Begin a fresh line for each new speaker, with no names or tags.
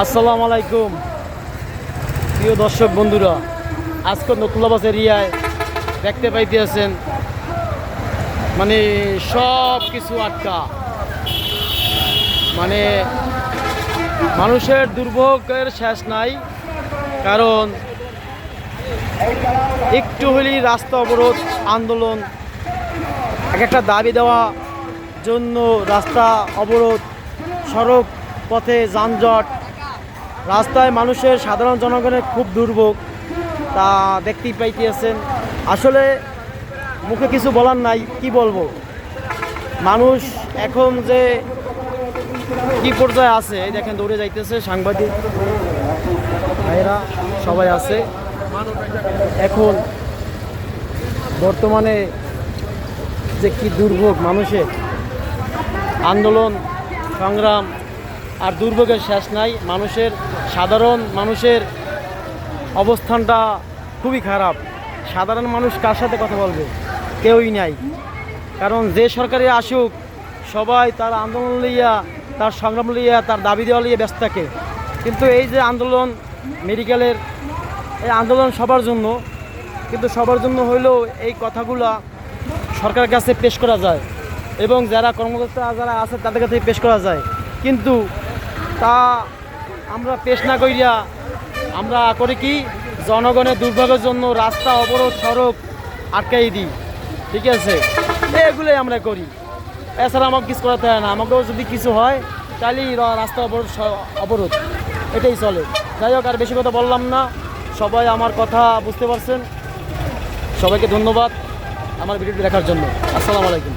আসসালামু আলাইকুম প্রিয় দর্শক বন্ধুরা, আজকে নতুল্লাবাস এরিয়ায় দেখতে পাইতেছেন মানে সব কিছু আটকা, মানে মানুষের দুর্ভোগের শেষ নাই। কারণ একটু হলেই রাস্তা অবরোধ, আন্দোলন, একটা দাবি দেওয়া জন্য রাস্তা অবরোধ, সড়ক পথে যানজট, রাস্তায় মানুষের সাধারণ জনগণের খুব দুর্ভোগ, তা দেখতেই পাইতেছেন। আসলে মুখে কিছু বলার নাই, কি বলবো। মানুষ এখন যে কি পর্যায়ে আছে এই দেখেন, দৌড়ে যাইতেছে, সাংবাদিক ভাইয়েরা সবাই আছে। এখন বর্তমানে যে কি দুর্ভোগ মানুষের, আন্দোলন সংগ্রাম আর দুর্ভোগের শেষ নাই। সাধারণ মানুষের অবস্থানটা খুবই খারাপ। সাধারণ মানুষ কার সাথে কথা বলবে? কেউই নাই। কারণ যে সরকারে আসুক সবাই তার আন্দোলন লইয়া, তার সংগ্রাম লইয়া, তার দাবি দেওয়া লইয়া ব্যস্ত থাকে। কিন্তু এই যে আন্দোলন, মেডিকেলের এই আন্দোলন সবার জন্য, কিন্তু সবার জন্য হইলেও এই কথাগুলা সরকারের কাছে পেশ করা যায় এবং যারা কর্মকর্তা যারা আছে তাদের কাছে পেশ করা যায়। কিন্তু তা আমরা পেশ না করিয়া আমরা করি কি, জনগণের দুর্ভোগের জন্য রাস্তা অবরোধ, সড়ক আটকাই দিই। ঠিক আছে, এগুলোই আমরা করি। এছাড়া আমাকে কিছু করাতে হয় না। আমাকেও যদি কিছু হয় তাহলেই রাস্তা অবরোধ এটাই চলে। যাই হোক, আর বেশি কথা বললাম না। সবাই আমার কথা বুঝতে পারছেন। সবাইকে ধন্যবাদ আমার ভিডিওটি দেখার জন্য। আসসালামু আলাইকুম।